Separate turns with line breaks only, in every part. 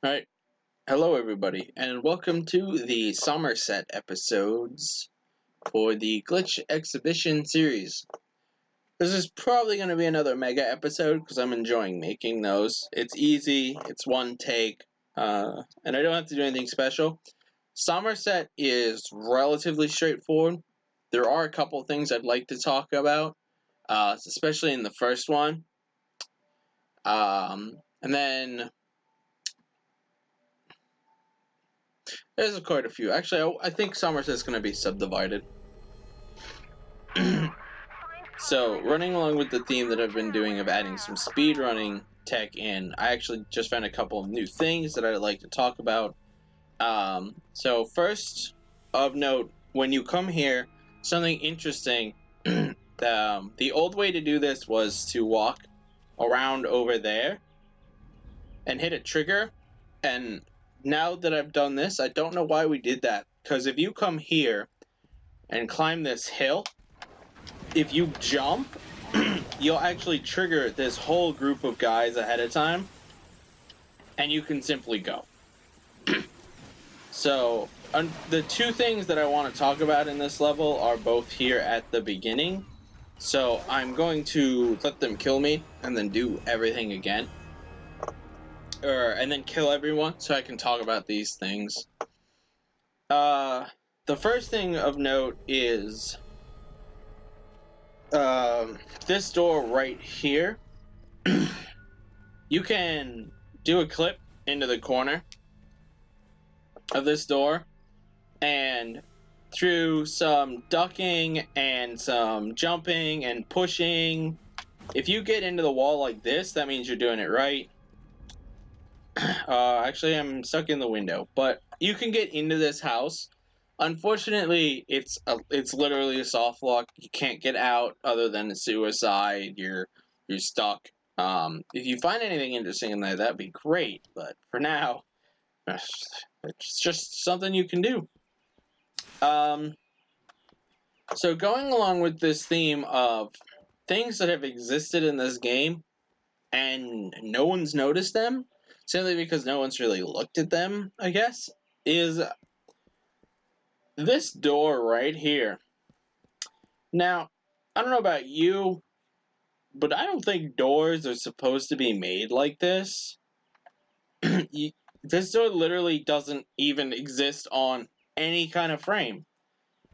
Alright, hello everybody, and welcome to the Somerset episodes for the Glitch Exhibition series. This is probably going to be another mega episode because I'm enjoying making those. It's easy, it's one take, and I don't have to do anything special. Somerset is relatively straightforward. There are a couple things I'd like to talk about, especially in the first one. And then there's quite a few. Actually, I think Somerset's going to be subdivided. So, running along with the theme that I've been doing of adding some speedrunning tech in, I actually just found a couple of new things that I'd like to talk about. So first of note, when you come here, something interesting, the old way to do this was to walk around over there and hit a trigger, and now that I've done this, I don't know why we did that, because if you come here and climb this hill, if you jump, you'll actually trigger this whole group of guys ahead of time, and you can simply go. So, the two things that I want to talk about in this level are both here at the beginning. So, I'm going to let them kill me and then do everything again. And then kill everyone so I can talk about these things. The first thing of note is this door right here. You can do a clip into the corner of this door, and through some ducking and some jumping and pushing, if you get into the wall like this, that means you're doing it right. Actually, I'm stuck in the window, but you can get into this house. Unfortunately, it's literally a soft lock. You can't get out other than a suicide. You're stuck. If you find anything interesting in there, that'd be great. But for now, it's just something you can do. So going along with this theme of things that have existed in this game and no one's noticed them, simply because no one's really looked at them, I guess, is this door right here. Now, I don't know about you, but I don't think doors are supposed to be made like this. This door literally doesn't even exist on any kind of frame.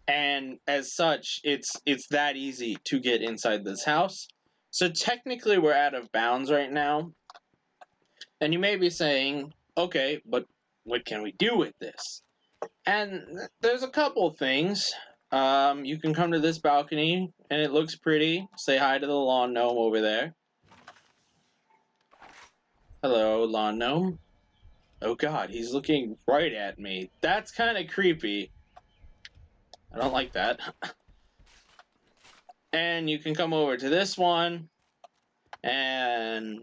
And as such, it's that easy to get inside this house. So technically we're out of bounds right now. And you may be saying, okay, but what can we do with this? And there's a couple things. You can come to this balcony, and it looks pretty. Say hi to the lawn gnome over there. Hello, lawn gnome. Oh god, he's looking right at me. That's kind of creepy. I don't like that. And you can come over to this one, and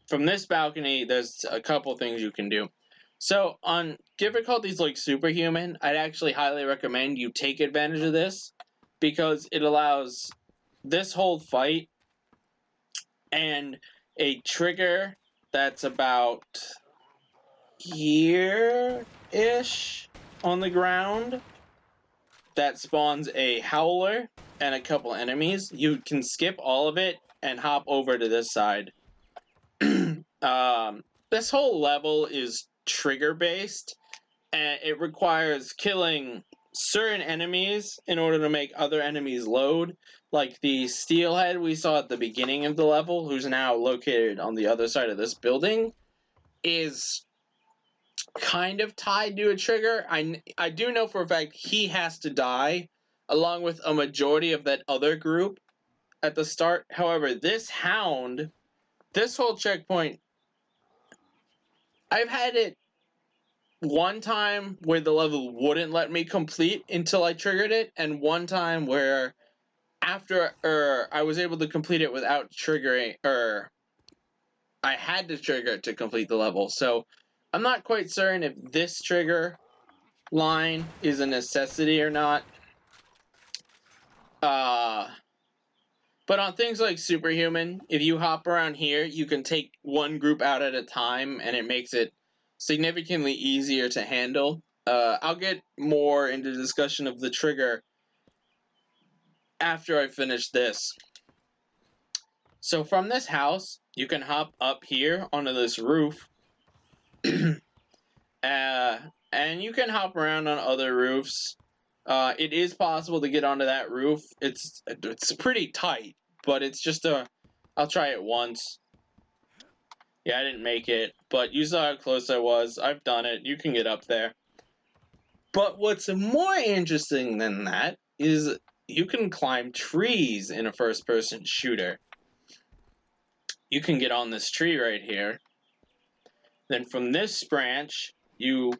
from this balcony, there's a couple things you can do. So, on difficulties like Superhuman, I'd actually highly recommend you take advantage of this, because it allows this whole fight and a trigger that's about here-ish on the ground that spawns a howler and a couple enemies. You can skip all of it and hop over to this side. This whole level is trigger-based, and it requires killing certain enemies in order to make other enemies load. Like the steelhead we saw at the beginning of the level, who's now located on the other side of this building, is kind of tied to a trigger. I do know for a fact he has to die, along with a majority of that other group at the start. However, this hound, this whole checkpoint, I've had it one time where the level wouldn't let me complete until I triggered it, and one time where after I was able to complete it without triggering, I had to trigger it to complete the level. So I'm not quite certain if this trigger line is a necessity or not. But But on things like Superhuman, if you hop around here, you can take one group out at a time, and it makes it significantly easier to handle. I'll get more into discussion of the trigger after I finish this. So from this house, you can hop up here onto this roof. And you can hop around on other roofs. It is possible to get onto that roof. It's pretty tight, but it's just I'll try it once. Yeah, I didn't make it, but you saw how close I was. I've done it. You can get up there. But what's more interesting than that is you can climb trees in a first-person shooter. You can get on this tree right here. Then from this branch, you...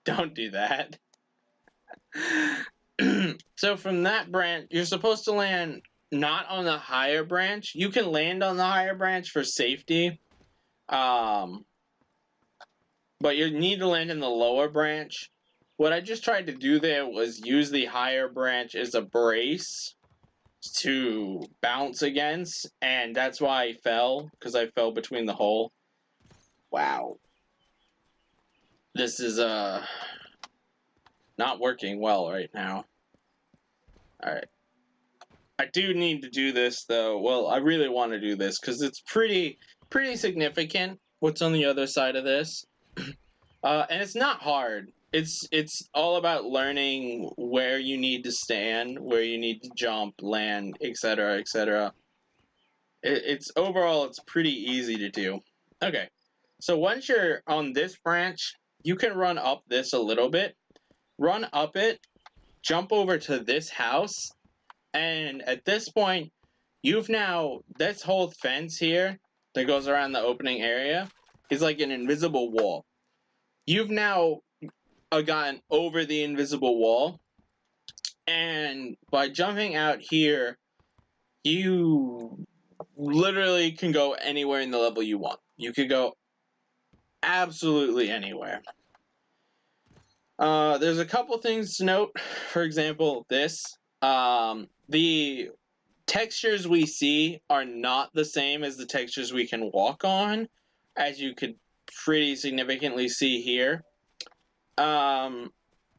Don't do that. So from that branch, you're supposed to land not on the higher branch. You can land on the higher branch for safety. But you need to land in the lower branch. What I just tried to do there was use the higher branch as a brace to bounce against, and that's why I fell, because I fell between the hole. Wow. This is not working well right now. Alright. I do need to do this, though. Well, I really want to do this, because it's pretty significant what's on the other side of this. And it's not hard. It's all about learning where you need to stand, where you need to jump, land, etc., etc. Overall, it's pretty easy to do. Okay, so once you're on this branch, you can run up this a little bit. Run up it, jump over to this house, and at this point, you've now, this whole fence here that goes around the opening area is like an invisible wall. You've now gotten over the invisible wall, and by jumping out here, you literally can go anywhere in the level you want. You could go absolutely anywhere. There's a couple things to note. For example, this. The textures we see are not the same as the textures we can walk on, as you could pretty significantly see here.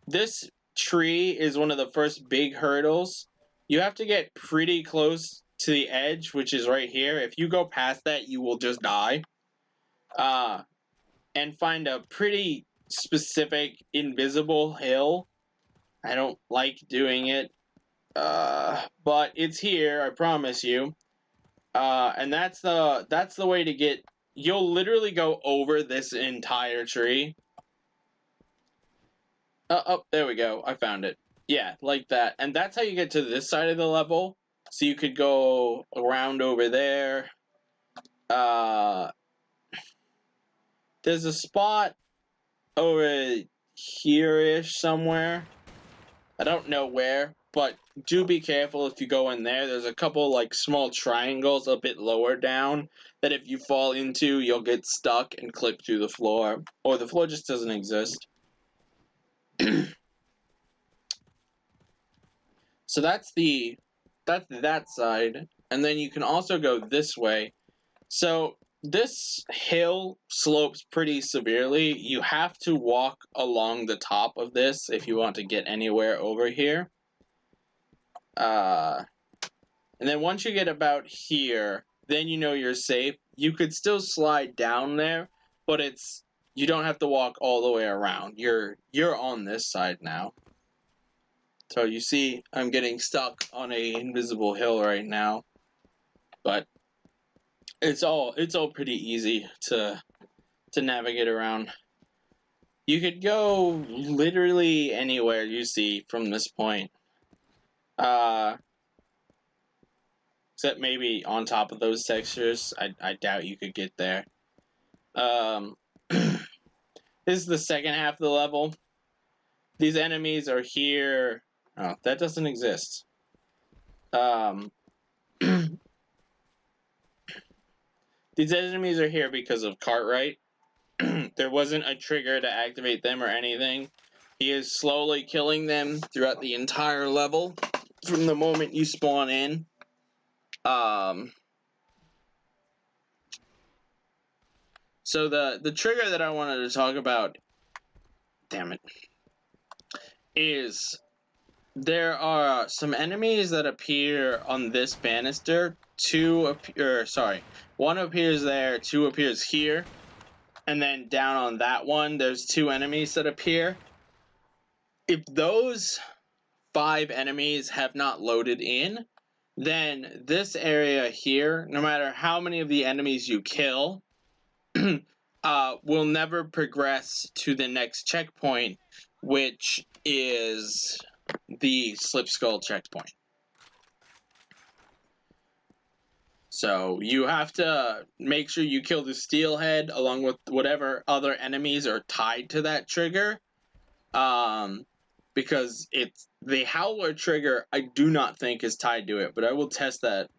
This tree is one of the first big hurdles. You have to get pretty close to the edge, which is right here. If you go past that, you will just die. And find a pretty specific invisible hill. I don't like doing it. But it's here, I promise you. And that's the way to get... You'll literally go over this entire tree. Oh, there we go. I found it. Yeah, like that. And that's how you get to this side of the level. So you could go around over there. There's a spot over here-ish somewhere. I don't know where, but do be careful if you go in there. There's a couple, like, small triangles a bit lower down that if you fall into, you'll get stuck and clip through the floor. Or the floor just doesn't exist. So that's that side, and then you can also go this way. So this hill slopes pretty severely. You have to walk along the top of this if you want to get anywhere over here. And then once you get about here, then you know you're safe. You could still slide down there, but you don't have to walk all the way around. You're on this side now. So you see, I'm getting stuck on a invisible hill right now, but it's all pretty easy to navigate around. You could go literally anywhere you see from this point, except maybe on top of those textures. I doubt you could get there. This is the second half of the level. These enemies are here. Oh, that doesn't exist. These enemies are here because of Cartwright. There wasn't a trigger to activate them or anything. He is slowly killing them throughout the entire level from the moment you spawn in. So the trigger that I wanted to talk about, damn it, is there are some enemies that appear on this banister. One appears there, two appears here, and then down on that one, there's two enemies that appear. If those 5 enemies have not loaded in, then this area here, no matter how many of the enemies you kill, will never progress to the next checkpoint, which is the Slip Skull checkpoint. So you have to make sure you kill the Steelhead along with whatever other enemies are tied to that trigger. Because it's the Howler trigger, I do not think is tied to it, but I will test that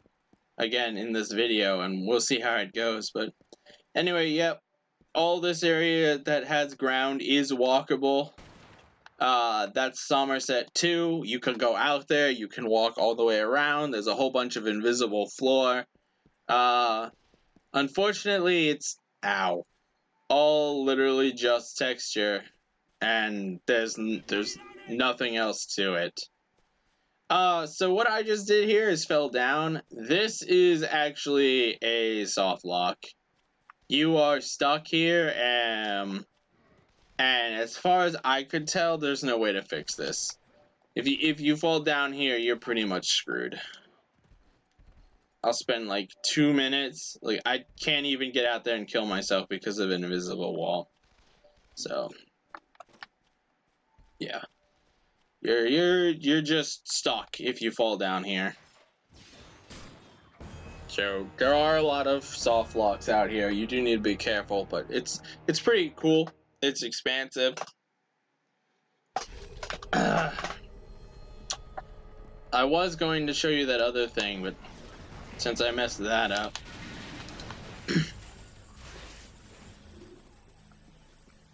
again in this video and we'll see how it goes. But anyway, yep, all this area that has ground is walkable. That's Somerset 2. You can go out there, you can walk all the way around. There's a whole bunch of invisible floor. Unfortunately, it's all literally just texture, and there's nothing else to it. So what I just did here is fell down. This is actually a soft lock. You are stuck here, and as far as I could tell, there's no way to fix this. If you fall down here, you're pretty much screwed. I'll spend like 2 minutes. Like, I can't even get out there and kill myself because of an invisible wall. So yeah. You're just stuck if you fall down here. So there are a lot of soft locks out here. You do need to be careful, but it's pretty cool. It's expansive. I was going to show you that other thing, but since I messed that up.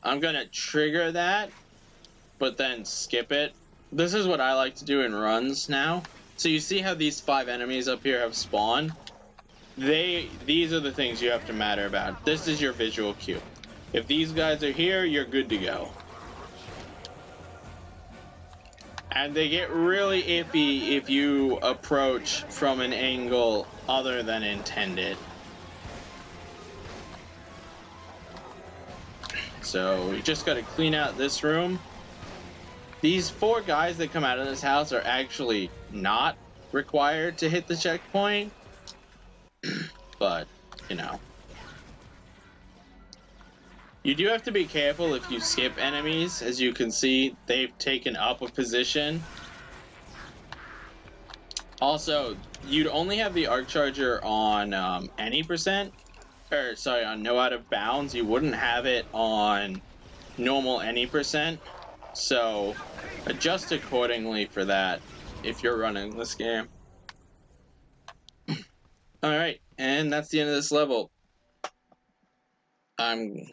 I'm gonna trigger that, but then skip it. This is what I like to do in runs now. So you see how these 5 enemies up here have spawned? These are the things you have to matter about. This is your visual cue. If these guys are here, you're good to go. And they get really iffy if you approach from an angle other than intended. So we just gotta clean out this room. These 4 guys that come out of this house are actually not required to hit the checkpoint. But, you know. You do have to be careful if you skip enemies. As you can see, they've taken up a position. Also, you'd only have the arc charger on any percent. Or, sorry, on no out of bounds. You wouldn't have it on normal any percent. So, adjust accordingly for that if you're running this game. Alright, and that's the end of this level. I'm